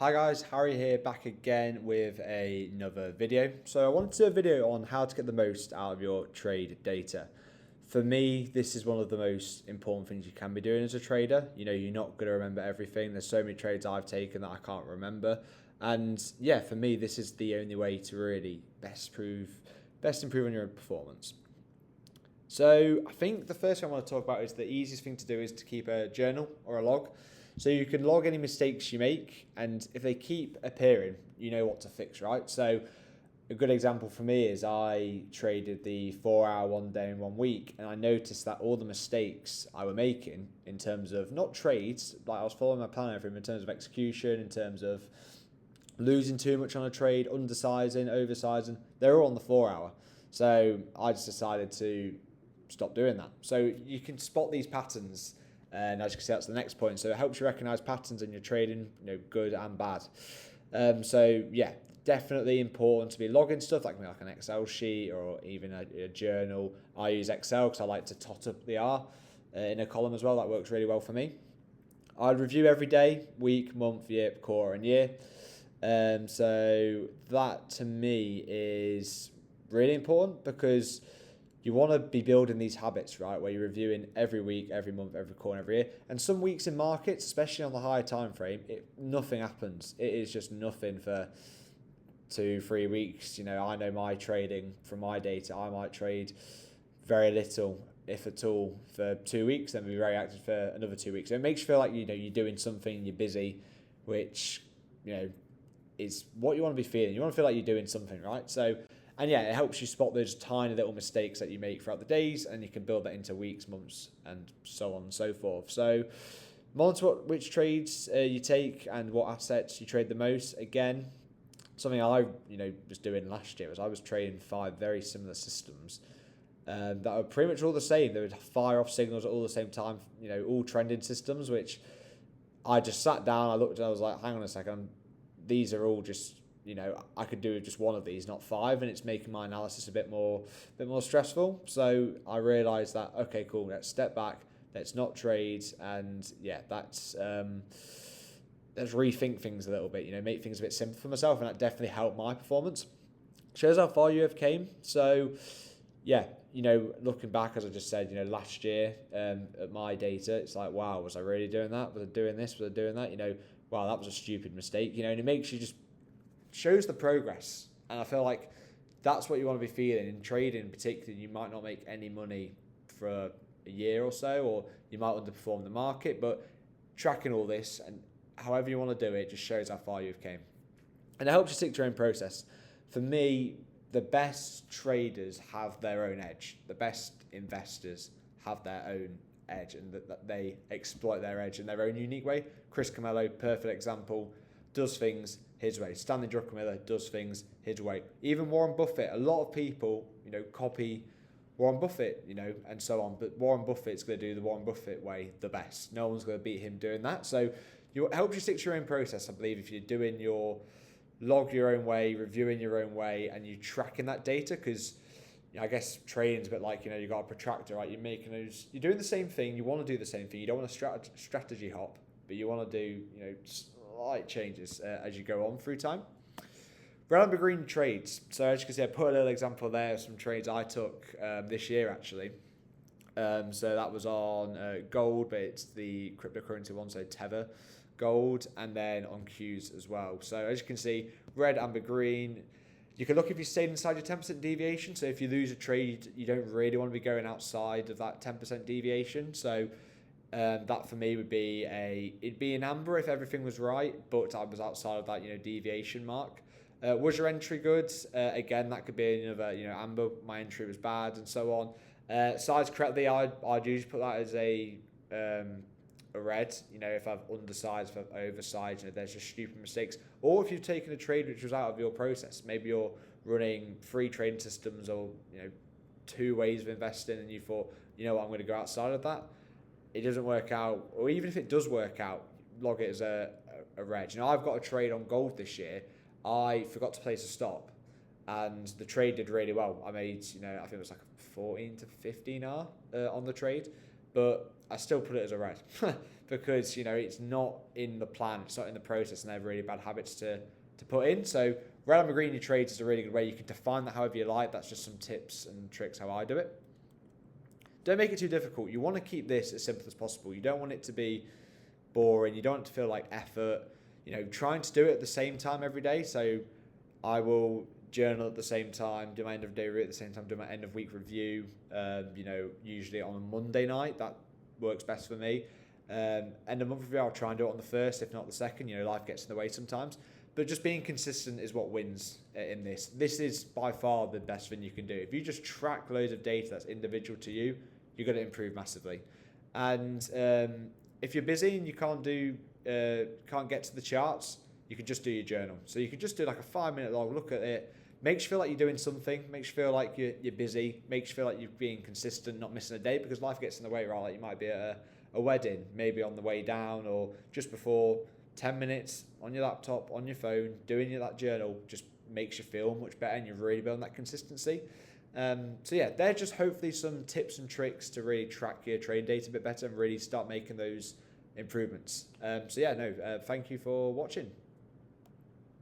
Hi guys, Harry here, back again with another video. So I wanted to do a video on how to get the most out of your trade data. For me, this is one of the most important things you can be doing as a trader. You know, you're not going to remember everything. There's so many trades I've taken that I can't remember. And yeah, for me, this is the only way to really best improve on your performance. So I think the first thing I want to talk about is the easiest thing to do is to keep a journal or a log. So you can log any mistakes you make, and if they keep appearing, you know what to fix, right? So a good example for me is I traded the 4 hour 1 day in 1 week, and I noticed that all the mistakes I were making in terms of not trades, like I was following my plan everything in terms of execution, in terms of losing too much on a trade, undersizing, oversizing, they're all on the 4 hour. So I just decided to stop doing that. So you can spot these patterns, and as you can see, that's the next point. So it helps you recognize patterns in your trading, good and bad. So yeah, definitely important to be logging stuff. That can be like an Excel sheet or even a journal. I use Excel because I like to tot up the R in a column as well. That works really well for me. I review every day, week, month, year, quarter, and year. So that to me is really important because you want to be building these habits, right, where you're reviewing every week, every month, every quarter, every year. And some weeks in markets, especially on the higher time frame, nothing happens. It is just nothing for 2-3 weeks. I know my trading from my data, I might trade very little, if at all, for 2 weeks, then be very active for another 2 weeks. So it makes you feel like you're doing something, you're busy, which is what you want to be feeling. You want to feel like you're doing something, right? So, and yeah, it helps you spot those tiny little mistakes that you make throughout the days, and you can build that into weeks, months, and so on and so forth. So monitor which trades you take and what assets you trade the most. Again, something I was doing last year was I was trading 5 very similar systems that were pretty much all the same. They would fire off signals at all the same time, all trending systems, which I just sat down, I looked and I was like, hang on a second, these are all just, I could do just one of these, not 5, and it's making my analysis a bit more stressful. So I realised that, okay, cool, let's step back, let's not trade, and yeah, let's rethink things a little bit, make things a bit simpler for myself, and that definitely helped my performance. Shows how far you have came. So yeah, looking back, as I just said, last year at my data, it's like, wow, was I really doing that? Was I doing this? Was I doing that? Wow, that was a stupid mistake, and it makes you just shows the progress. And I feel like that's what you want to be feeling in trading. Particularly, you might not make any money for a year or so, or you might underperform the market, but tracking all this and however you want to do it just shows how far you've came. And it helps you stick to your own process. For me, the best traders have their own edge. The best investors have their own edge, and that they exploit their edge in their own unique way. Chris Camello, perfect example, does things his way. Stanley Druckenmiller does things his way. Even Warren Buffett, a lot of people, copy Warren Buffett, and so on. But Warren Buffett's going to do the Warren Buffett way the best. No one's going to beat him doing that. So it helps you stick to your own process, I believe, if you're doing your log your own way, reviewing your own way, and you tracking that data, because I guess trading's a bit like, you've got a protractor, right? You're doing the same thing, you want to do the same thing, you don't want to strategy hop, but you want to do, slight changes as you go on through time. Red Amber Green trades. So as you can see, I put a little example there of some trades I took this year actually. So that was on gold, but it's the cryptocurrency one, so Tether gold, and then on Qs as well. So as you can see, red, amber, green. You can look if you stayed inside your 10% deviation. So if you lose a trade, you don't really want to be going outside of that 10% deviation. So that for me would be it'd be an amber if everything was right, but I was outside of that deviation mark. Was your entry good? Again, that could be another amber. My entry was bad, and so on. Sized correctly, I'd usually put that as a red. If I've undersized, if I've oversized, there's just stupid mistakes. Or if you've taken a trade which was out of your process, maybe you're running 3 trading systems or 2 ways of investing, and you thought, I'm going to go outside of that. It doesn't work out, or even if it does work out, log it as a red. I've got a trade on gold this year. I forgot to place a stop, and the trade did really well. I made, I think it was like a 14 to 15 R on the trade, but I still put it as a red because, you know, it's not in the plan, it's not in the process, and they're really bad habits to put in. So Red Lamborghini Green your trades is a really good way. You can define that however you like. That's just some tips and tricks how I do it. Don't make it too difficult. You want to keep this as simple as possible. You don't want it to be boring. You don't want it to feel like effort. You know, trying to do it at the same time every day. So I will journal at the same time, do my end of day review at the same time, do my end of week review. You know, usually on a Monday night. That works best for me. End of month review, I'll try and do it on the first, if not the second. You know, life gets in the way sometimes. But just being consistent is what wins in this. This is by far the best thing you can do. If you just track loads of data that's individual to you, you're going to improve massively. And if you're busy and you can't get to the charts, you can just do your journal. So you can just do like a 5-minute long look at it. Makes you feel like you're doing something. Makes you feel like you're busy. Makes you feel like you're being consistent, not missing a day, because life gets in the way, right? Like you might be at a wedding, maybe on the way down or just before. 10 minutes on your laptop, on your phone, doing that journal just makes you feel much better, and you're really building that consistency. So yeah, they're just hopefully some tips and tricks to really track your trade data a bit better and really start making those improvements. So yeah, no, thank you for watching.